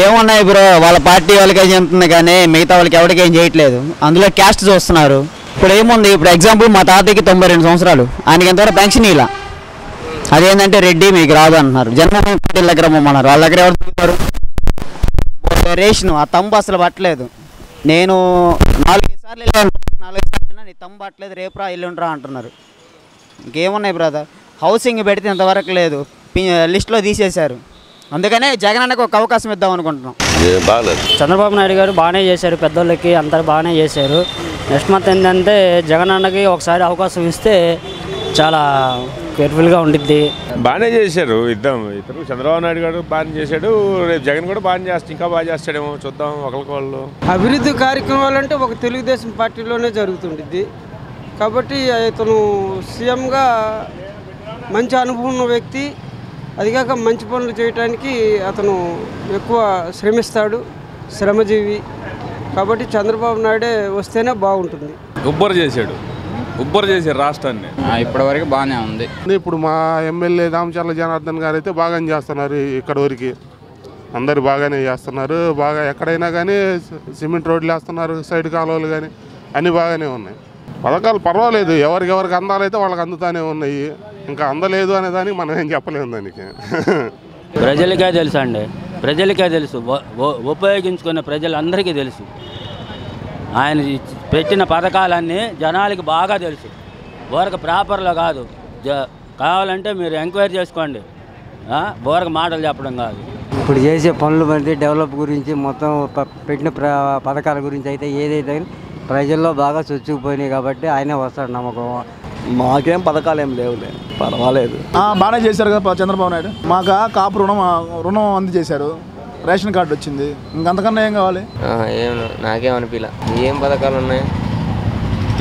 ఏమున్నాయి బ్రో, వాళ్ళ పార్టీ వాళ్ళకే చెందుతుంది కానీ మిగతా వాళ్ళకి ఎవరికి ఏం చేయట్లేదు. అందులో క్యాస్ట్ చూస్తున్నారు. ఇప్పుడు ఏముంది, ఇప్పుడు ఎగ్జాంపుల్ మా తాతయ్యకి 92 సంవత్సరాలు, ఆయనకి ఎంతవరకు పెన్షన్ ఇలా. అదేంటంటే రెడ్డి మీకు రాదు అంటున్నారు. జన్మభూమి పార్టీల దగ్గర పొమ్మన్నారు. వాళ్ళ దగ్గర ఎవరు తింటారు? రేషన్ ఆ తంబు అసలు పట్టలేదు. నేను 4 సార్లు వెళ్ళాను, 4 సార్లు నీ తంబు పట్టలేదు, రేపురా ఎల్లుండ్రా అంటున్నారు. ఇంకేమున్నాయి బ్రదర్, హౌసింగ్ పెడితే ఇంతవరకు లేదు, లిస్టులో తీసేశారు. అందుకనే జగన్ అన్నకు ఒక అవకాశం ఇద్దాం అనుకుంటున్నాం. చంద్రబాబు నాయుడు గారు బాగానే చేశారు, పెద్దోళ్ళకి అందరు బాగానే చేశారు. నెక్స్ట్ మంత్ ఏంటంటే జగన్ అన్నకి ఒకసారి అవకాశం ఇస్తే చాలా కేర్ఫుల్గా ఉండిద్ది. బాగానే చేశారు ఇద్దరు. చంద్రబాబు నాయుడు గారు బాగానే చేశాడు, రేపు జగన్ కూడా బాగానే చేస్తాడు, ఇంకా బాగా చేస్తాడేమో చూద్దాం. ఒకరికొళ్ళు అభివృద్ధి కార్యక్రమాలు అంటే ఒక తెలుగుదేశం పార్టీలోనే జరుగుతుండిద్ది కాబట్టి ఇతను సీఎంగా మంచి అనుభవం ఉన్న వ్యక్తి. అదిగాక మంచి పనులు చేయడానికి అతను ఎక్కువ శ్రమిస్తాడు, శ్రమజీవి. కాబట్టి చంద్రబాబు నాయుడే వస్తేనే బాగుంటుంది. ఉబ్బర్ చేశారు రాష్ట్రాన్ని. ఇప్పటివరకు బాగానే ఉంది. ఇప్పుడు మా ఎమ్మెల్యే దామచర్ల జనార్దన్ గారు అయితే బాగానే చేస్తున్నారు. ఇక్కడ వరకు అందరు బాగానే చేస్తున్నారు. బాగా ఎక్కడైనా కానీ సిమెంట్ రోడ్లు వేస్తున్నారు, సైడ్ కాలువలు కానీ అన్నీ బాగానే ఉన్నాయి. పథకాలు పర్వాలేదు, ఎవరికి అందాలైతే వాళ్ళకి అందుతానే ఉన్నాయి. ఇంకా అందలేదు అనే దానికి మనం ఏం చెప్పలేము దానికి. ప్రజలకే తెలుసు అండి, ప్రజలకే తెలుసు, ఉపయోగించుకున్న ప్రజలందరికీ తెలుసు. ఆయన పెట్టిన పథకాలన్నీ జనాలకి బాగా తెలుసు. ఊరకు పేపర్లో కాదు, కావాలంటే మీరు ఎంక్వైరీ చేసుకోండి, ఊరకు మాటలు చెప్పడం కాదు. ఇప్పుడు చేసే పనులు బట్టి డెవలప్ గురించి మొత్తం పెట్టిన పథకాల గురించి అయితే ఏదైతే ప్రజల్లో బాగా చొచ్చుకుపోయినాయి కాబట్టి ఆయనే వస్తాడు నమ్మకం. మాకేం పథకాలు ఏం లేవులే, పర్వాలేదు. బాగానే చేశారు కదా చంద్రబాబు నాయుడు. మాకు కాపు రుణం అందజేశారు, రేషన్ కార్డు వచ్చింది, ఇంకంతకన్నా ఏం కావాలి? నాకేం అనిపించలే. ఏం పథకాలు ఉన్నాయి,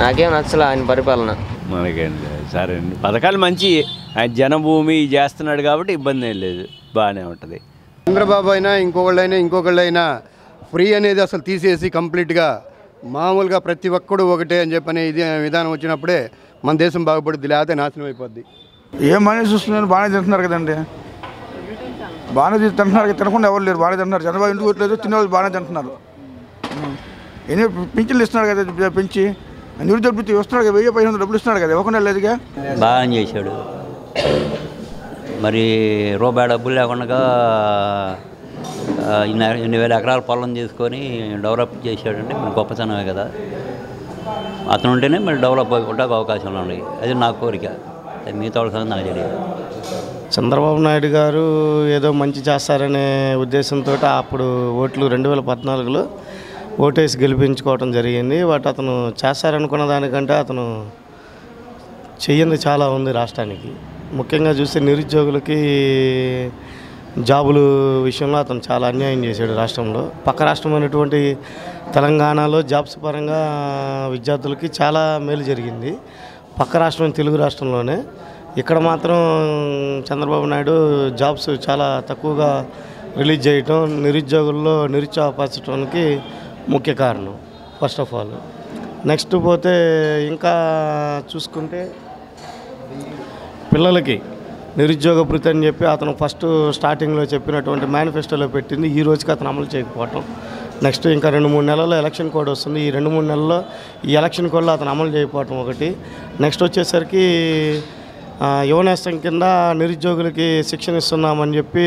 నాకేం నచ్చలే ఆయన పరిపాలన. మనకేంటి సరే, పథకాలు మంచి, ఆయన జనభూమి చేస్తున్నాడు కాబట్టి ఇబ్బంది ఏం లేదు, బాగానే ఉంటుంది. చంద్రబాబు అయినా ఇంకొకళ్ళైనా ఫ్రీ అనేది అసలు తీసేసి కంప్లీట్గా మామూలుగా ప్రతి ఒక్కడు ఒకటే అని చెప్పని ఇది విధానం వచ్చినప్పుడే మన దేశం బాగుపడుద్ది, లేకపోతే నాశనం అయిపోద్ది. ఏం బాగానే చూస్తున్నారు, బాగానే తింటున్నారు కదండి, బాగానే తింటున్నారు. తినకుండా ఎవరు లేరు, బాగానే తింటున్నారు. చంద్రబాబు ఇంటికి వచ్చలేదు, తినేవాళ్ళు బాగానే తింటున్నారు. ఎన్ని పింఛన్లు ఇస్తున్నారు కదా, పెంచి నిరుద్యోగ వృత్తి వస్తున్నాడు కదా, 1500 డబ్బులు ఇస్తున్నాడు కదా, ఇవ్వకుండా లేదుగా. బాగా చేశాడు. మరి రూపాయి డబ్బులు లేకుండా ఇన్ని వేల ఎకరాల పొలం తీసుకొని డెవలప్ చేశాడంటే మన గొప్పతనమే కదా. అతను ఉంటేనే మరి డెవలప్ అవ్వడానికి అవకాశాలు ఉన్నాయి. అది నా కోరిక, మిగతా వాళ్ళ సంగతి నాకు తెలియదు. చంద్రబాబు నాయుడు గారు ఏదో మంచి చేస్తారనే ఉద్దేశంతో అప్పుడు ఓట్లు 2014లో ఓటేసి గెలిపించుకోవడం జరిగింది. బట్ అతను చేస్తారనుకున్న దానికంటే అతను చెయ్యింది చాలా ఉంది రాష్ట్రానికి. ముఖ్యంగా చూస్తే నిరుద్యోగులకి జాబులు విషయంలో అతను చాలా అన్యాయం చేశాడు రాష్ట్రంలో. పక్క రాష్ట్రం అనేటువంటి తెలంగాణలో జాబ్స్ పరంగా విద్యార్థులకి చాలా మేలు జరిగింది. పక్క రాష్ట్రం తెలుగు రాష్ట్రంలోనే, ఇక్కడ మాత్రం చంద్రబాబు నాయుడు జాబ్స్ చాలా తక్కువగా రిలీజ్ చేయటం నిరుద్యోగుల్లో నిరుత్సాహపరచడానికి ముఖ్య కారణం ఫస్ట్ ఆఫ్ ఆల్. నెక్స్ట్ పోతే ఇంకా చూసుకుంటే పిల్లలకి నిరుద్యోగ భృతి అని చెప్పి అతను ఫస్ట్ స్టార్టింగ్లో చెప్పినటువంటి మేనిఫెస్టోలో పెట్టింది, ఈ రోజుకి అతను అమలు చేయకపోవటం. నెక్స్ట్ ఇంకా 2-3 నెలల్లో ఎలక్షన్ కోడ్ వస్తుంది, ఈ 2-3 నెలల్లో ఈ ఎలక్షన్ కోడ్లో అతను అమలు చేయకపోవటం ఒకటి. నెక్స్ట్ వచ్చేసరికి యువనేస్తం కింద నిరుద్యోగులకి శిక్షణ ఇస్తున్నామని చెప్పి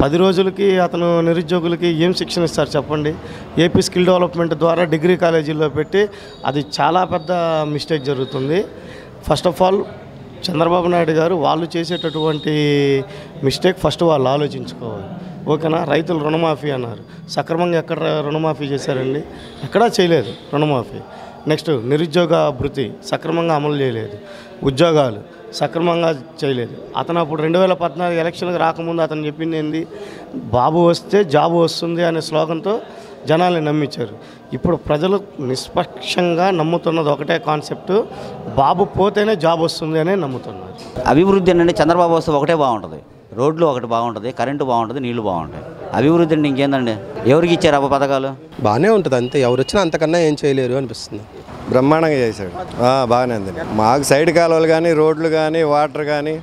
10 రోజులకి అతను నిరుద్యోగులకి ఏం శిక్షణ ఇస్తారు చెప్పండి. ఏపీ స్కిల్ డెవలప్మెంట్ ద్వారా డిగ్రీ కాలేజీల్లో పెట్టి అది చాలా పెద్ద మిస్టేక్ జరుగుతుంది. First of all Chandrababu Naidu గారు వాళ్ళు చేసేటటువంటి మిస్టేక్ ఫస్ట్ వాళ్ళు ఆలోచించుకోవాలి, ఓకేనా. రైతులు రుణమాఫీ అన్నారు, సక్రమంగా ఎక్కడ రుణమాఫీ చేశారండి? ఎక్కడా చేయలేదు రుణమాఫీ. నెక్స్ట్ నిరుద్యోగ భృతి సక్రమంగా అమలు చేయలేదు, ఉద్యోగాలు సక్రమంగా చేయలేదు. అతను అప్పుడు 2014 ఎలక్షన్కి రాకముందు అతను చెప్పింది ఏంది, బాబు వస్తే జాబు వస్తుంది అనే స్లోగన్తో జనాల్ని నమ్మించారు. ఇప్పుడు ప్రజలు నిష్పక్షంగా నమ్ముతున్నది ఒకటే కాన్సెప్ట్, బాబు పోతేనే జాబ్ వస్తుంది అనే నమ్ముతున్నారు. అభివృద్ధి అంటే చంద్రబాబు వస్తే ఒకటే బాగుంటుంది, రోడ్లు ఒకటి బాగుంటుంది, కరెంటు బాగుంటుంది, నీళ్లు బాగుంటాయి. అభివృద్ధి అంటే ఇంకేందండి, ఎవరికి ఇచ్చారు అబ్బా పథకాలు? బాగానే ఉంటుంది అంతే, ఎవరు వచ్చినా అంతకన్నా ఏం చేయలేరు అనిపిస్తుంది. బ్రహ్మాండంగా చేశాడు, బాగానే ఉంది. మాకు సైడ్ కాలువలు కానీ, రోడ్లు కానీ, వాటర్ కానీ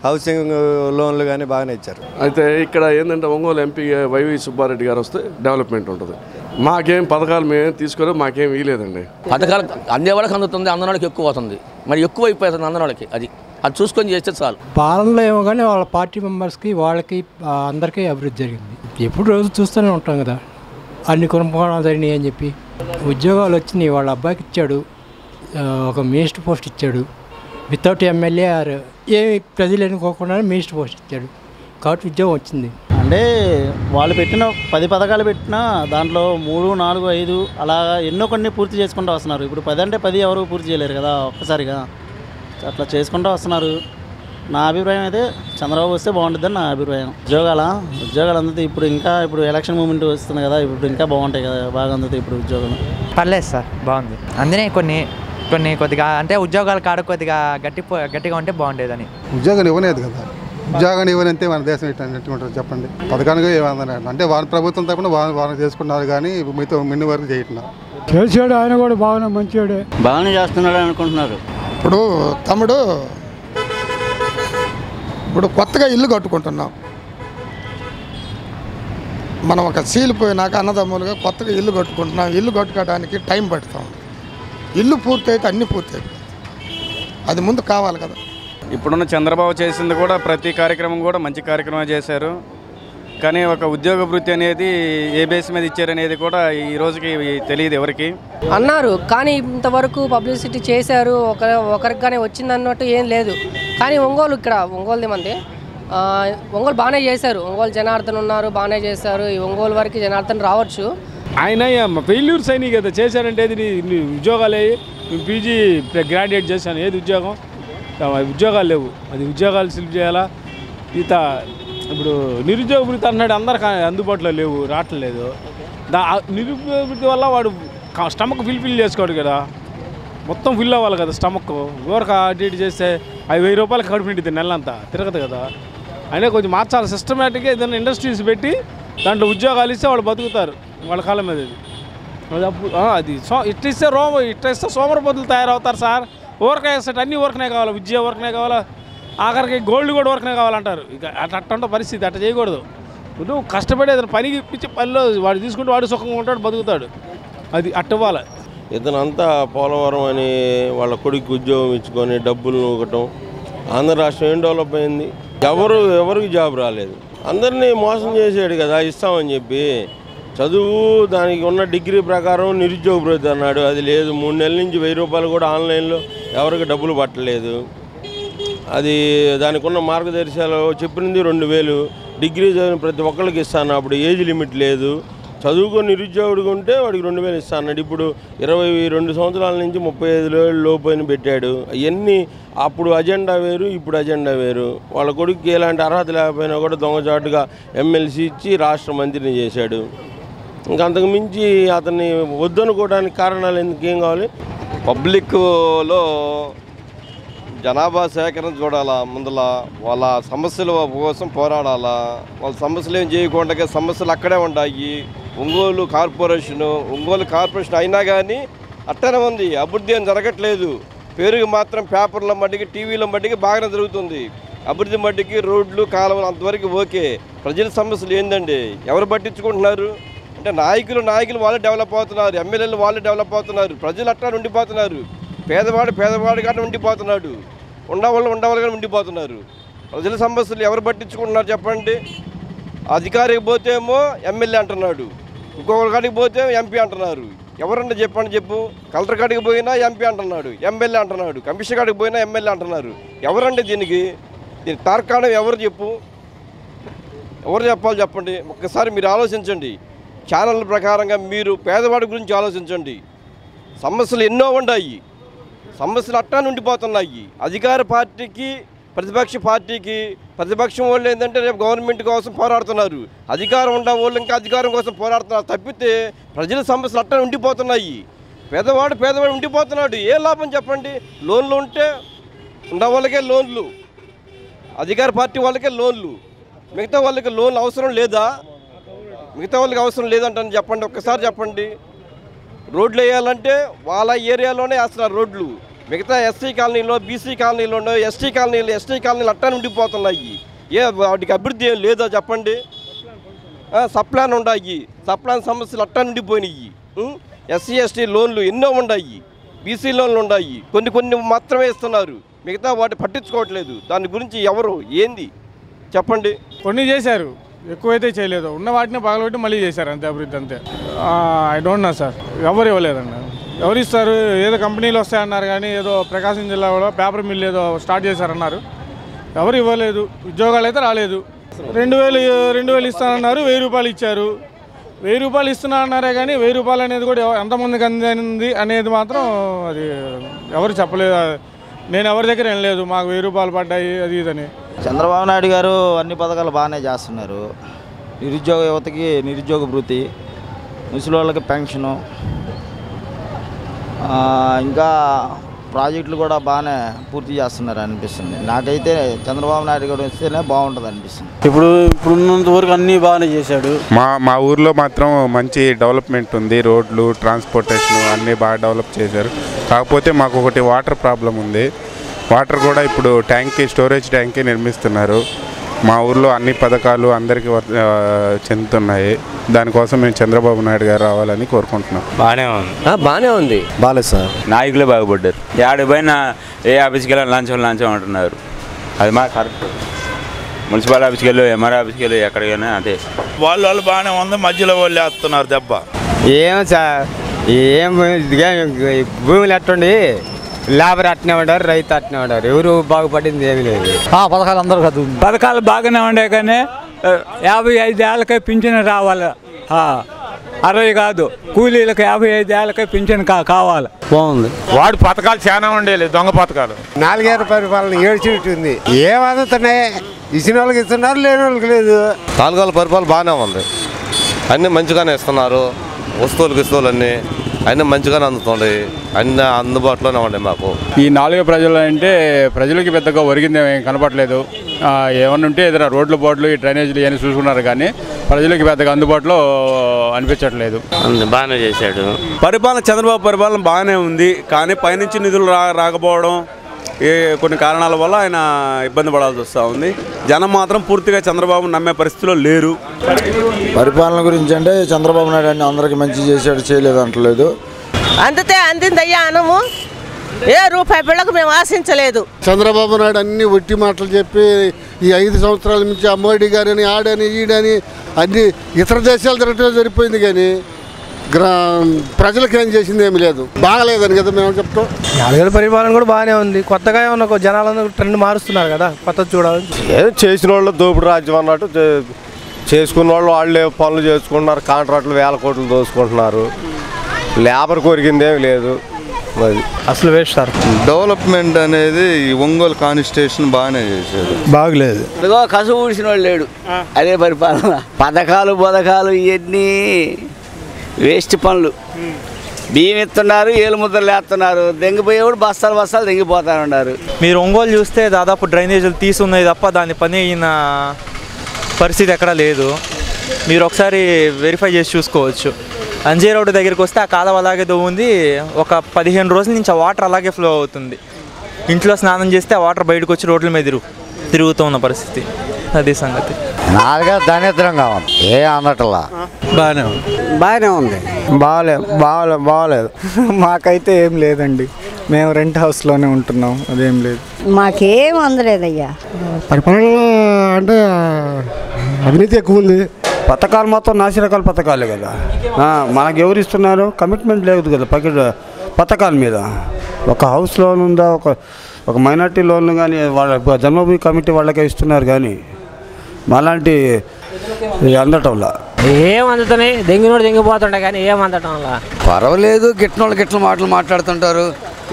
హౌసింగ్ లోన్లు కానీ బాగానే ఇచ్చారు. అయితే ఇక్కడ ఏంటంటే ఒంగోలు ఎంపీ వైవి సుబ్బారెడ్డి గారు వస్తే డెవలప్మెంట్ ఉంటుంది. మాకేం పథకాలు మేమేం తీసుకోలేదు, మాకేం ఇవ్వలేదండి. పథకాలు అందే వాళ్ళకి అందుతుంది, అందనాళ్ళకి ఎక్కువ అవుతుంది, మరి ఎక్కువ అయిపోతుంది అందనాళ్ళకి. అది చూసుకొని చేస్తే చాలు. పాలనలో ఏమో కానీ వాళ్ళ పార్టీ మెంబర్స్కి వాళ్ళకి అందరికీ అభివృద్ధి జరిగింది. ఎప్పుడు రోజు చూస్తూనే ఉంటాం కదా అన్ని కుంభకోణాలు జరిగినాయి అని చెప్పి. ఉద్యోగాలు వచ్చినాయి, వాళ్ళ అబ్బాయికి ఇచ్చాడు, ఒక మినిస్టర్ పోస్ట్ ఇచ్చాడు, వితౌట్ ఎమ్మెల్యే ఏమి ప్రజలు ఎన్నుకోకుండా మినిస్టర్ పోస్ట్ ఇచ్చాడు కాబట్టి ఉద్యోగం వచ్చింది. అంటే వాళ్ళు పెట్టిన 10 పథకాలు పెట్టినా దాంట్లో 3, 4, 5 అలా ఎన్నో కొన్ని పూర్తి చేసుకుంటూ వస్తున్నారు. ఇప్పుడు 10 అంటే 10 ఎవరు పూర్తి చేయలేరు కదా ఒక్కసారిగా, అట్లా చేసుకుంటూ వస్తున్నారు. నా అభిప్రాయం అయితే చంద్రబాబు వస్తే బాగుంటుందని నా అభిప్రాయం. ఉద్యోగాలు అందుతాయి. ఇప్పుడు ఎలక్షన్ మూమెంట్ వస్తుంది కదా, ఇప్పుడు ఇంకా బాగుంటాయి కదా, బాగా అందుతాయి ఇప్పుడు ఉద్యోగాలు. పర్లేదు సార్, బాగుంది. అందునే కొన్ని కొద్దిగా అంటే ఉద్యోగాల కాడ కొద్దిగా గట్టిగా ఉంటే బాగుండేదని. ఉద్యోగాలు ఇవ్వలేదు కదా, ఉద్యోగాలు ఇవ్వనంతే మన దేశం ఎట్టుంటారు చెప్పండి. పథకానికి ఏమన్నా అంటే వాళ్ళ ప్రభుత్వం తరపున వాళ్ళు చేసుకున్నారు కానీ మీతో మిన్ని వరకు చేయట్లేదు. చేసాడు ఆయన కూడా బాగానే మంచివాడే, బాగానే చేస్తున్నాడు అనుకుంటున్నారు. ఇప్పుడు తమ్ముడు కొత్తగా ఇల్లు కట్టుకుంటున్నాం మనం. ఒక సీలు పోయినాక అన్నదమ్ములుగా కొత్తగా ఇల్లు కట్టుకుంటున్నాం. ఇల్లు కట్టుకోవడానికి టైం పడుతుంది. ఇల్లు పూర్తయితే అన్నీ పూర్తయిపోతాయి. అది ముందు కావాలి కదా. ఇప్పుడున్న చంద్రబాబు చేసింది కూడా ప్రతి కార్యక్రమం కూడా మంచి కార్యక్రమం చేశారు. కానీ ఒక ఉద్యోగ వృత్తి అనేది ఏ బేస్ మీద ఇచ్చారనేది కూడా ఈ రోజుకి తెలియదు ఎవరికి. అన్నారు కానీ ఇంతవరకు పబ్లిసిటీ చేశారు, ఒకరికి కానీ వచ్చింది అన్నట్టు ఏం లేదు. కానీ ఒంగోలుది మంది ఒంగోలు బాగానే చేశారు. ఒంగోలు జనార్దన్ ఉన్నారు, బాగానే చేశారు. ఈ ఒంగోలు వరకు జనార్దన్ రావచ్చు. ఆయన ఫెయిల్యూర్స్ అయినాయి కదా, చేశారంటే ఇది ఉద్యోగాలు పీజీ గ్రాడ్యుయేట్ చేశాను, ఏది ఉద్యోగం? ఉద్యోగాలు లేవు. అది ఉద్యోగాలు సిల్ప్ చేయాలా? ఇప్పుడు నిరుద్యోగ వృత్తి అన్నాడు, అందరికి అందుబాటులో లేవు, రావట్లేదు. నిరుద్యోగ వృత్తి వల్ల వాడు స్టమక్ ఫిల్ చేసుకోడు కదా, మొత్తం ఫిల్ అవ్వాలి కదా స్టమక్. ఎవరికి అటు ఇటు చేస్తే 1000 రూపాయలకి కడుపు నిండితే నెలంతా తిరగదు కదా. అయినా కొంచెం మార్చాలి సిస్టమేటిక్గా. ఏదైనా ఇండస్ట్రీస్ పెట్టి దాంట్లో ఉద్యోగాలు ఇస్తే వాళ్ళు బతుకుతారు వాళ్ళ కాలం మీద. అది ఇట్లా సోమరపోతులు తయారవుతారు సార్. ఊరకాయ వేస్తాడు, అన్నీ ఊరకనే కావాలి, విద్య ఊరకనే కావాలా, ఆఖరికి గోల్డ్ కూడా ఊరకనే కావాలంటారు. ఇక అట్లా పరిస్థితి, అట్లా చేయకూడదు. నువ్వు కష్టపడి ఏదైనా పనికి ఇప్పించి పనిలో వాడు తీసుకుంటే వాడు సుఖంగా ఉంటాడు, బతుకుతాడు. అది అట్టవ్వాలి. ఇతనంతా పోలవరం అని వాళ్ళ కొడుకు ఉద్యోగం ఇచ్చుకొని డబ్బులు నూకటం. ఆంధ్ర రాష్ట్రం ఏం డెవలప్ అయింది? ఎవరికి జాబ్ రాలేదు. అందరినీ మోసం చేసాడు కదా ఇస్తామని చెప్పి. చదువు దానికి ఉన్న డిగ్రీ ప్రకారం నిరుద్యోగ భృతి అన్నాడు, అది లేదు. 3 నెలల నుంచి 1000 రూపాయలు కూడా ఆన్లైన్లో ఎవరికి డబ్బులు పట్టలేదు. అది దానికి ఉన్న మార్గదర్శకాలు చెప్పినది 2000. డిగ్రీ చదివిన ప్రతి ఒక్కరికి ఇస్తాను. అప్పుడు ఏజ్ లిమిట్ లేదు. చదువుకొని నిరుద్యోగుడిగా ఉంటే వాడికి 2000 ఇస్తాను. ఇప్పుడు 22 సంవత్సరాల నుంచి 35 లోపైన పెట్టాడు. అవన్నీ అప్పుడు అజెండా వేరు, ఇప్పుడు అజెండా వేరు. వాళ్ళ కొడుకు ఎలాంటి అర్హత లేకపోయినా కూడా దొంగచాటుగా ఎమ్మెల్సీ ఇచ్చి రాష్ట్ర మంత్రిని చేశాడు. ఇంకా అంతకు మించి అతన్ని వద్దనుకోవడానికి కారణాలు ఎందుకు, ఏం కావాలి? పబ్లిక్లో జనాభా సేకరణ చూడాలా, ముందల వాళ్ళ సమస్యల కోసం పోరాడాలా. వాళ్ళ సమస్యలు ఏం చేయకుండా సమస్యలు అక్కడే ఉంటాయి. ఒంగోలు కార్పొరేషన్ అయినా కానీ అట్టనే ఉంది, అభివృద్ధి ఏం జరగట్లేదు. పేరుకి మాత్రం పేపర్ల మట్టికి టీవీల మట్టికి బాగానే జరుగుతుంది. అభివృద్ధి మట్టికి రోడ్లు కాలువలు అంతవరకు ఓకే. ప్రజల సమస్యలు ఏందండి, ఎవరు పట్టించుకుంటున్నారు? అంటే నాయకులు వాళ్ళే డెవలప్ అవుతున్నారు, ఎమ్మెల్యేలు వాళ్ళే డెవలప్ అవుతున్నారు. ప్రజలు అట్టా ఉండిపోతున్నారు. పేదవాడు కానీ ఉండిపోతున్నాడు, ఉండవాళ్ళు కానీ ఉండిపోతున్నారు. ప్రజల సమస్యలు ఎవరు పట్టించుకుంటున్నారు చెప్పండి? అధికారికి పోతే ఏమో ఎమ్మెల్యే అంటున్నాడు, ఇంకొకరి కాడికి పోతే ఎంపీ అంటున్నారు. ఎవరన్నా చెప్పు. కలెక్టర్ కాడికి పోయినా ఎంపీ అంటున్నాడు, ఎమ్మెల్యే అంటున్నాడు. కమిషనర్ కాడికి పోయినా ఎమ్మెల్యే అంటున్నారు. ఎవరండి దీనికి తార్కాణం? ఎవరు చెప్పాలి చెప్పండి? ఒక్కసారి మీరు ఆలోచించండి. ఛానల్ ప్రకారంగా మీరు పేదవాడి గురించి ఆలోచించండి. సమస్యలు ఎన్నో ఉన్నాయి, సమస్యలు అట్టా ఉండిపోతున్నాయి. అధికార పార్టీకి ప్రతిపక్షం వాళ్ళు ఏంటంటే రేపు గవర్నమెంట్ కోసం పోరాడుతున్నారు. అధికారం ఉన్న వాళ్ళు ఇంకా అధికారం కోసం పోరాడుతున్నారు తప్పితే ప్రజల సమస్యలు అట్టా ఉండిపోతున్నాయి. పేదవాడు ఉండిపోతున్నాడు. ఏ లాభం చెప్పండి? లోన్లు ఉంటే ఉన్న వాళ్ళకే లోన్లు, అధికార పార్టీ వాళ్ళకే లోన్లు, మిగతా వాళ్ళకి లోన్లు అవసరం లేదా? మిగతా వాళ్ళకి అవసరం లేదంటాను చెప్పండి. ఒక్కసారి చెప్పండి. రోడ్లు వేయాలంటే వాళ్ళ ఏరియాలోనే వేస్తున్నారు రోడ్లు, మిగతా ఎస్సీ కాలనీలో, బీసీ కాలనీలో, ఎస్టీ కాలనీలు అట్టానే ఉండిపోతున్నాయి. వాటికి అభివృద్ధి ఏం లేదో చెప్పండి. సప్లాన్ ఉన్నాయి, సప్లాన్ సమస్యలు అట్టానే ఉండిపోయినాయి. ఎస్సీ ఎస్టీ లోన్లు ఎన్నో ఉన్నాయి, బీసీ లోన్లు ఉన్నాయి, కొన్ని మాత్రమే ఇస్తున్నారు, మిగతా వాటి పట్టించుకోవట్లేదు. దాని గురించి ఎవరు ఏంది చెప్పండి. కొన్ని చేశారు, ఎక్కువైతే చేయలేదు. ఉన్న వాటిని పగలబెట్టి మళ్ళీ చేశారు, అంతే అభివృద్ధి అంతే. ఐ డోంట్ నో సార్, ఎవరు ఇవ్వలేదండి. ఎవరు ఇస్తారు? ఏదో కంపెనీలు వస్తాయన్నారు కానీ ఏదో ప్రకాశం జిల్లాలో పేపర్ మిల్ ఏదో స్టార్ట్ చేశారన్నారు, ఎవరు ఇవ్వలేదు. ఉద్యోగాలు అయితే రాలేదు. 2000 ఇస్తానన్నారు, 1000 రూపాయలు ఇచ్చారు. 1000 రూపాయలు ఇస్తున్నా అన్నారే కానీ 1000 రూపాయలు అనేది కూడా ఎంతమందికి అందింది అనేది మాత్రం అది ఎవరు చెప్పలేదు. నేను ఎవరి దగ్గర వెళ్ళలేదు మాకు 1000 రూపాయలు పడ్డాయి అది ఇదని. చంద్రబాబు నాయుడు గారు అన్ని పథకాలు బాగానే చేస్తున్నారు. నిరుద్యోగ యువతకి నిరుద్యోగ భృతి, ముసలి వాళ్ళకి పెన్షను, ఇంకా ప్రాజెక్టులు కూడా బాగానే పూర్తి చేస్తున్నారు అనిపిస్తుంది. నాకైతే చంద్రబాబు నాయుడు గారు వస్తేనే బాగుంటుంది అనిపిస్తుంది. ఇప్పుడున్నంత వరకు అన్నీ బాగానే చేశాడు. మా ఊర్లో మాత్రం మంచి డెవలప్మెంట్ ఉంది. రోడ్లు, ట్రాన్స్పోర్టేషన్ అన్నీ బాగా డెవలప్ చేశారు. కాకపోతే మాకు ఒకటి వాటర్ ప్రాబ్లం ఉంది. వాటర్ కూడా ఇప్పుడు స్టోరేజ్ ట్యాంక్కి నిర్మిస్తున్నారు. మా ఊర్లో అన్ని పథకాలు అందరికీ చెందుతున్నాయి. దానికోసం మేము చంద్రబాబు నాయుడు గారు రావాలని కోరుకుంటున్నాం. బాగానే ఉంది. బాగాలేదు సార్, నాయకులే బాగుపడ్డారు. ఏడు పైన ఏ ఆఫీస్కి వెళ్ళి లంచం అంటున్నారు, అది మా కరెక్ట్. మున్సిపల్ ఆఫీస్కి వెళ్ళు, ఎంఆర్ఓ ఆఫీస్కి వెళ్ళు, ఎక్కడికైనా అదే. వాళ్ళు బాగానే ఉంది, మధ్యలో వాళ్ళు వేస్తున్నారు దెబ్బ. ఏం సార్, ఏం భూములు ఎట్టుండి, లేబర్ అట్నే ఉంటారు, రైతు అట్నే ఉంటారు, ఎవరు బాగుపడింది ఏమీ లేదు. పథకాలు అందరూ కదా, పథకాలు బాగానే ఉండే కానీ 55 ఏళ్ళకే పింఛన్ రావాలి. 60 కాదు, కూలీలకు 55 ఏళ్ళకే పింఛన్ కావాలి. బాగుంది. వాడు పథకాలు చాలా ఉండేది, దొంగ పథకాలు. 4 ఏళ్ళ పరిపాలన 7 సీట్లు ఉంది. ఏం అందుతున్నాయి, ఇచ్చిన వాళ్ళకి ఇస్తున్నారు, లేని వాళ్ళకి లేదు. తాలూకాల పరిపాలన బాగానే ఉంది, అన్నీ మంచిగానే ఇస్తున్నారు. వస్తువులు అన్నీ మంచిగానే అందుతున్నాయి, అన్నీ అందుబాటులోనే ఉన్నాయి మాకు. ఈ 4 ప్రజలు అంటే ప్రజలకి పెద్దగా ఒరిగింది కనపడలేదు. ఏమన్నా ఉంటే ఏదైనా రోడ్లు, బోర్డులు, ఈ డ్రైనేజీలు ఇవన్నీ చూసుకున్నారు కానీ ప్రజలకి పెద్దగా అందుబాటులో అనిపించట్లేదు. బాగానే చేశాడు పరిపాలన. చంద్రబాబు పరిపాలన బాగానే ఉంది కానీ పైనుంచి నిధులు రాకపోవడం, కొన్ని కారణాల వల్ల ఆయన ఇబ్బంది పడాల్సి వస్తూ ఉంది. జనం మాత్రం పూర్తిగా చంద్రబాబు నమ్మే పరిస్థితిలో లేరు. పరిపాలన గురించి అంటే చంద్రబాబు నాయుడు అన్ని అందరికీ మంచి చేశాడు, చేయలేదు అంటలేదు. అందిందయ్యా అనము, ఏ రూపాయి పిల్లకు మేము ఆశించలేదు. చంద్రబాబు నాయుడు అన్ని ఒట్టి మాటలు చెప్పి ఈ 5 సంవత్సరాల నుంచి ఆ మోడీ గారని, ఆడని, ఈడని అన్ని ఇతర దేశాలు తిరగటం సరిపోయింది కానీ ప్రజలకు ఏం చేసింది ఏమి లేదు. బాగలేదని కదా మేము చెప్తాం. 4 ఏళ్ళ పరిపాలన కూడా బాగానే ఉంది. కొత్తగా ఏమన్నా జనాలందరూ ట్రెండ్ మారుస్తున్నారు కదా, కొత్త చూడాలి. ఏం చేసిన వాళ్ళు దోపిడి రాజ్యం అన్నట్టు చేసుకున్న వాళ్ళు వాళ్ళే పనులు చేసుకుంటున్నారు. కాంట్రాక్టులు 1000 కోట్లు దోసుకుంటున్నారు. లేబర్ కొరికింది ఏమి లేదు. అసలు వేస్ట్ సార్. డెవలప్మెంట్ అనేది ఒంగోలు కాన్స్టిట్యూషన్ బాగానే చేశారు, బాగలేదు. కసు ఊడిసిన వాళ్ళు లేడు, అదే పరిపాలన. పథకాలు ఇవన్నీ వేస్ట్ పనులు. బియ్యం ఇస్తున్నారు, ఏలు ముద్దలు వేస్తున్నారు, దెంగిపోయేవాడు బస్తాలు దెంగిపోతారు. మీరు ఒంగోలు చూస్తే దాదాపు డ్రైనేజీలు తీసున్నాయి తప్ప దాన్ని పని అయిన పరిస్థితి ఎక్కడా లేదు. మీరు ఒకసారి వెరిఫై చేసి చూసుకోవచ్చు. అంజే రోడ్డు దగ్గరికి వస్తే ఆ కాలువ అలాగే ఉంది. ఒక 15 రోజుల నుంచి ఆ వాటర్ అలాగే ఫ్లో అవుతుంది. ఇంట్లో స్నానం చేస్తే ఆ వాటర్ బయటకు వచ్చి రోడ్ల మీద తిరుగుతూ ఉన్న పరిస్థితి. అది సంగతి. 4 ఏళ్ళ దానిద్రంగా ఉంది, ఏ అన్నట్లా బాగానే ఉంది. బాగాలేదు. మాకైతే ఏం లేదండి, మేము రెంట్ హౌస్లోనే ఉంటున్నాం, అదేం లేదు. మాకేం అందలేదయ్యా. పరిపాలన అంటే అవినీతి ఎక్కువ ఉంది. పథకాలు మొత్తం నాసిరకాల పథకాలే కదా, మనకు ఎవరు ఇస్తున్నారు? కమిట్మెంట్ లేదు కదా పథకాల మీద. ఒక హౌస్ లోన్ ఉందా, ఒక మైనార్టీ లోన్లు కానీ వాళ్ళ జన్మభూమి కమిటీ వాళ్ళకే ఇస్తున్నారు కానీ మాలాంటి అందటంలా ఏం అందుతున్నాయి. దెంగినోడు దెంగిపోతుండే కానీ ఏం అందటంలా పర్వాలేదు. గిట్టినోళ్ళు గిట్ల మాటలు మాట్లాడుతుంటారు.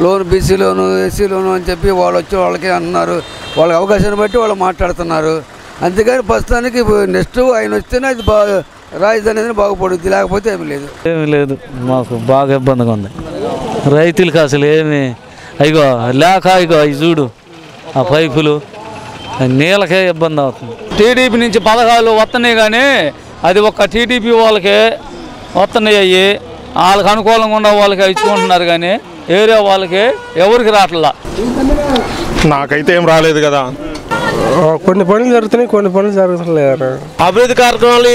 లోన్, బీసీ లోను, ఎస్సీ లోను అని చెప్పి వాళ్ళు వచ్చి వాళ్ళకే అన్నారు. వాళ్ళకి అవకాశాన్ని బట్టి వాళ్ళు మాట్లాడుతున్నారు. అంతేగాని ప్రస్తుతానికి నెక్స్ట్ ఆయన వస్తేనే అది రాజధాని అనేది బాగుపడుద్ది, లేకపోతే ఏమి లేదు. మాకు బాగా ఇబ్బందిగా ఉంది. రైతులకు అసలు ఏమి అయ్యో అవి చూడు, ఆ పైపులు నీళ్ళకే ఇబ్బంది అవుతుంది. టీడీపీ నుంచి పథకాలు వస్తున్నాయి కానీ అది ఒక టీడీపీ వాళ్ళకే వస్తున్నాయి. అయ్యి వాళ్ళకి అనుకూలంగా ఉన్న వాళ్ళకి ఇచ్చుకుంటున్నారు కానీ ఏరియా వాళ్ళకి ఎవరికి రావట్లా. నాకైతే ఏం రాలేదు కదా. కొన్ని పనులు జరుగుతున్నాయి, కొన్ని పనులు జరుగుతలేదు. అభివృద్ధి కార్యక్రమాలు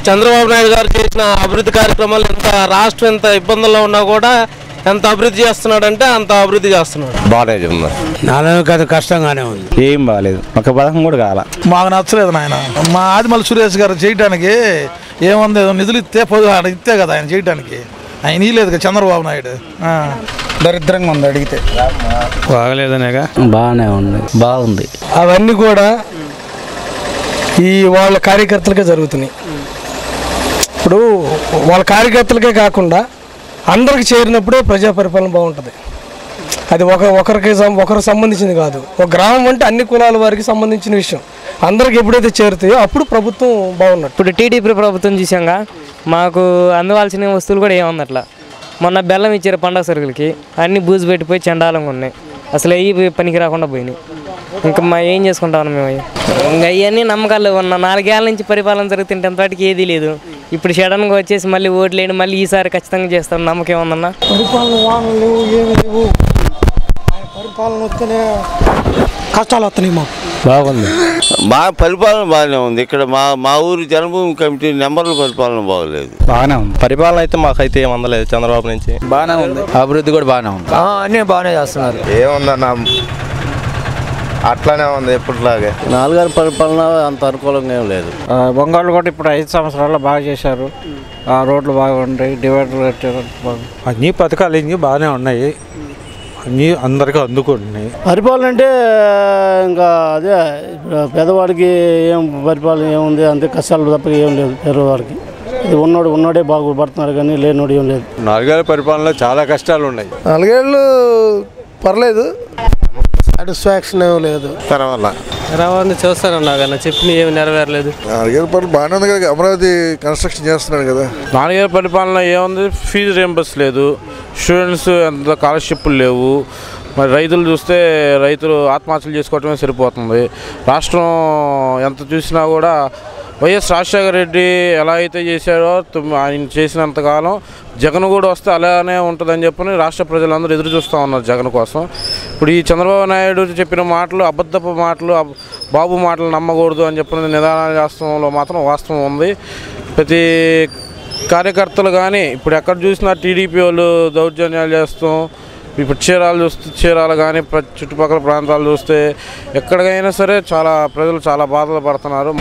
చంద్రబాబు నాయుడు గారు చేసిన అభివృద్ధి కార్యక్రమాలు రాష్ట్రం ఎంత ఇబ్బందుల్లో ఉన్నా కూడా ఎంత అభివృద్ధి చేస్తున్నాడంటే అంత అభివృద్ధి చేస్తున్నాడు. బాగానే ఉంది. నాలుగు కదా కష్టంగానే ఉంది. ఏం బాగాలేదు, ఒక పథకం కూడా కాల. మాకు నచ్చలేదు నాయన. మా ఆదిమల్లి సురేష్ గారు చేయడానికి ఏముంది, నిధులు ఇస్తే కదా ఆయన చేయడానికి. ఆయన ఇలేదు కదా చంద్రబాబు నాయుడు. దరిద్రంగా ఉంది అడిగితే. బాగలేదనేగా. బాగానే ఉంది, బాగుంది. అవన్నీ కూడా ఈ వాళ్ళ కార్యకర్తలకే జరుగుతున్నాయి. ఇప్పుడు వాళ్ళ కార్యకర్తలకే కాకుండా అందరికి చేరినప్పుడే ప్రజా పరిపాలన బాగుంటుంది. అది ఒకరికి సంబంధించింది కాదు. ఒక గ్రామం అంటే అన్ని కులాల వారికి సంబంధించిన విషయం. అందరికి ఎప్పుడైతే చేరుతాయో అప్పుడు ప్రభుత్వం బాగున్నట్టు. ఇప్పుడు టీడీపీ ప్రభుత్వం చూసాంగా, మాకు అందవలసిన వస్తువులు కూడా ఏమన్నట్లా. మొన్న బెల్లం ఇచ్చారు పండగ సరుకులకి, అన్నీ బూజు పెట్టిపోయి చండాలంగా ఉన్నాయి. అసలు అవి పనికి రాకుండా పోయినాయి. ఇంకా ఏం చేసుకుంటాం మేము? ఇంకా అవన్నీ నమ్మకాలు ఉన్న 4 ఏళ్ళ నుంచి పరిపాలన జరుగుతుంటే ఎంతవాటికి ఏదీ లేదు. ఇప్పుడు సడన్గా వచ్చేసి మళ్ళీ ఓట్లేండి, మళ్ళీ ఈసారి ఖచ్చితంగా చేస్తాం నమ్మకం ఏమన్నా? పరిపాలన వానలు లేవు, ఏమి లేవు. పరిపాలన వస్తేనే కష్టాలు వస్తున్నాయి. మాకు బాగుంది. మా పరిపాలన బాగానే ఉంది. ఇక్కడ మా ఊరు జన్మభూమి కమిటీ నెంబర్ల పరిపాలన బాగలేదు. బాగానే ఉంది పరిపాలన. అయితే మాకైతే ఏం అందలేదు చంద్రబాబు నుంచి. బాగానే ఉంది. అభివృద్ధి కూడా బాగానే ఉంది. అన్నీ బాగానే చేస్తున్నారు. ఏముందన్న అట్లానే ఉంది ఎప్పటిలాగే. 4 గారి పరిపాలన అంత అనుకూలంగా ఏం లేదు. బొంగాళ్ళు కూడా ఇప్పుడు 5 సంవత్సరాల్లో బాగా చేశారు. రోడ్లు బాగున్నాయి, డివైడర్లు కట్టారు. అన్ని పథకాలు ఇన్ని బాగానే ఉన్నాయి, అన్నీ అందరికీ అందుకుంటున్నాయి. పరిపాలన అంటే ఇంకా అదే పేదవాడికి ఏం పరిపాలన ఏముంది, అంతే కష్టాలు తప్ప ఏం లేదు. పేదవాడికి ఇది ఉన్నోడే బాగుపడుతున్నారు కానీ లేనోడు ఏం లేదు. 4 గారి పరిపాలనలో చాలా కష్టాలు ఉన్నాయి. 4 ఏళ్ళు పర్లేదు, సాటిస్ఫాక్షన్ ఏం లేదు. తర్వాత చూస్తానన్నా కానీ చెప్పిన ఏమి నెరవేరలేదు. 4 గారి పరిపాలన బాగానే ఉంది కదా. అమరావతి కన్స్ట్రక్షన్ చేస్తున్నాడు కదా. 4 గారి పరిపాలన ఏముంది, ఫీజు రియంబర్స్ లేదు, స్టూడెంట్స్ ఎంత స్కాలర్షిప్లు లేవు. మరి రైతులు చూస్తే రైతులు ఆత్మహత్యలు చేసుకోవటమే సరిపోతుంది. రాష్ట్రం ఎంత చూసినా కూడా వైఎస్ రాజశేఖర రెడ్డి ఎలా అయితే చేశాడో ఆయన చేసినంతకాలం జగన్ కూడా వస్తే అలానే ఉంటుందని చెప్పని రాష్ట్ర ప్రజలందరూ ఎదురు చూస్తూ ఉన్నారు జగన్ కోసం. ఇప్పుడు ఈ చంద్రబాబు నాయుడు చెప్పిన మాటలు అబద్ధపు మాటలు, బాబు మాటలు నమ్మకూడదు అని చెప్పిన నిదానాలు చేస్తాంలో మాత్రం వాస్తవం ఉంది. ప్రతి కార్యకర్తలు కానీ ఇప్పుడు ఎక్కడ చూసినా టీడీపీ వాళ్ళు దౌర్జన్యాలు చేస్తాం. ఇప్పుడు చీరాలు కానీ చుట్టుపక్కల ప్రాంతాలు చూస్తే ఎక్కడికైనా సరే ప్రజలు చాలా బాధలు పడుతున్నారు.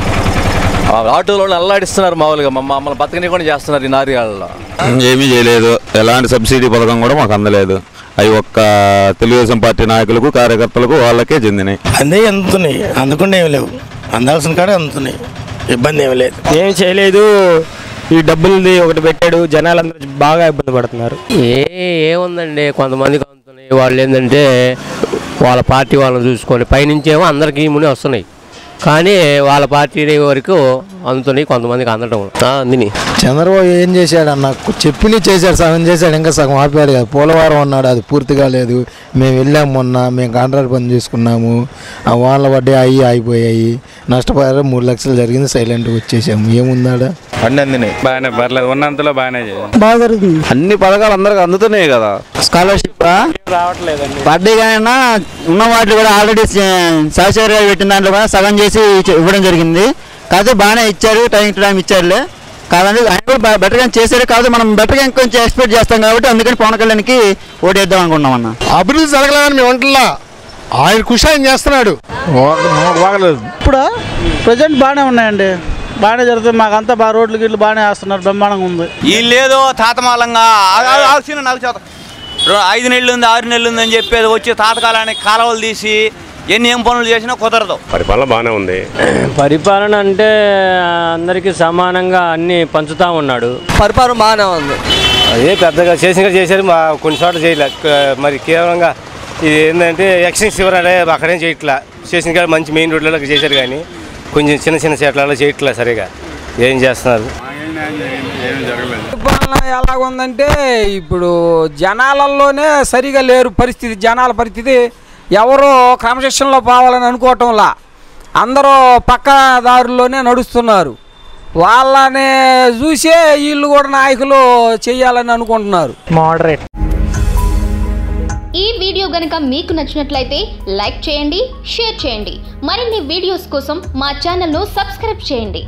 ఆటోలో అల్లాడిస్తున్నారు. మామూలుగా మమ్మల్ని బతకని కూడా చేస్తున్నారు ఈ నారియాలలో. ఏమీ చేయలేదు. ఎలాంటి సబ్సిడీ పథకం కూడా మాకు అందలేదు. అవి ఒక్క తెలుగుదేశం పార్టీ నాయకులకు కార్యకర్తలకు వాళ్ళకే చెందినాయి. అందే అందుతున్నాయి, అందుకుండా ఏమి లేవు. అందాల్సిన కాడే అందుతున్నాయి, ఇబ్బంది ఏమి లేదు. ఏం చేయలేదు. ఈ డబ్బులది ఒకటి పెట్టాడు, జనాలందరూ బాగా ఇబ్బంది పడుతున్నారు. ఏముందండి, కొంతమందికి అందుతున్నాయి. వాళ్ళు ఏంటంటే వాళ్ళ పార్టీ వాళ్ళని చూసుకొని పైనుంచేమో అందరికీ ముని వస్తున్నాయి, కానీ వాళ్ళ పార్టీ వరకు అందుతున్నాయి, కొంతమందికి అందడం అందిని. చంద్రబాబు ఏం చేశాడు అన్న, చెప్పిన చేశాడు, సగం చేశాడు, ఇంకా సగం ఆపాడు కదా. పోలవరం అన్నాడు, అది పూర్తిగా లేదు. మేము వెళ్ళాము మొన్న, మేము కాంట్రాక్ట్ పని చేసుకున్నాము, ఆ వానలు పడ్డాయి, అవి అయిపోయాయి, నష్టపోయారు. 3 లక్షలు జరిగింది, సైలెంట్గా వచ్చేసాము. ఏముందాడా అన్నీ బాగానే పర్లేదు, ఉన్నంతలో బాగానే బాగా జరుగుతుంది. అన్ని పథకాలు అందరికి అందుతున్నాయి కదా. స్కాలర్షిప్ రావట్లేదండి. పడ్డాయి కానీ ఉన్న వాటిలో కూడా ఆల్రెడీ సహచర్య పెట్టిన దాంట్లో కూడా సగం చేసి ఇవ్వడం జరిగింది. కాకపోతే బాగానే ఇచ్చారు, టైం టు టైం ఇచ్చారులే. కాదండి ఆయన కూడా బెటర్గా చేశారు. కాకపోతే మనం బెటర్గా ఇంకొంచెం ఎక్స్పెక్ట్ చేస్తాం కాబట్టి అందుకని పవన్ కళ్యాణ్కి ఓటేద్దాం అనుకున్నాం అన్న. అభివృద్ధి జరగలేదని మేము అంటున్నా, ఆయన కృషి ఆయన చేస్తున్నాడు. బాగలేదు. ఇప్పుడు ప్రజెంట్ బాగానే ఉన్నాయండి, బాగానే జరుగుతుంది. మాకంతా బాగా రోడ్లు గిట్లు బాగానే వేస్తున్నారు, బ్రహ్మాండంగా ఉంది. వీళ్ళేదో తాతమాలంగా 5 నెలలు ఉంది 6 నెలలు ఉంది అని చెప్పేది వచ్చి తాతకాలానికి కాలువలు తీసి ఏం పనులు చేసినా కుదరదు. పరిపాలన బాగానే ఉంది. పరిపాలన అంటే అందరికీ సమానంగా అన్ని పంచుతా ఉన్నాడు. పరిపాలన బాగానే ఉంది. అదే పెద్దగా చేశారు, మా కొన్ని చోట్ల చేయలేదు. మరి కేవలంగా ఇది ఏంటంటే ఎక్స్టెన్స్ ఇవ్వరాడే అక్కడేం చేయట్లా. చేసిన కానీ మంచి మెయిన్ రోడ్లలో చేశారు, కానీ కొంచెం చిన్న చెట్లలో చేయట్లేదు. సరిగా ఏం చేస్తున్నారు? పరిపాలన ఎలాగుందంటే ఇప్పుడు జనాలలోనే సరిగా లేరు పరిస్థితి. జనాల పరిస్థితి ఎవరో క్రమశిక్షణలో పోవాలని అనుకోవటంలా అందరూ పక్క దారుల్లోనే నడుస్తున్నారు. వాళ్ళనే చూసే వీళ్ళు కూడా నాయకులు చేయాలని అనుకుంటున్నారు. మోడరేట్ ఈ వీడియో గనుక మీకు నచ్చినట్లయితే లైక్ చేయండి, షేర్ చేయండి. మరిన్ని వీడియోస్ కోసం మా ఛానల్ను సబ్స్క్రైబ్ చేయండి.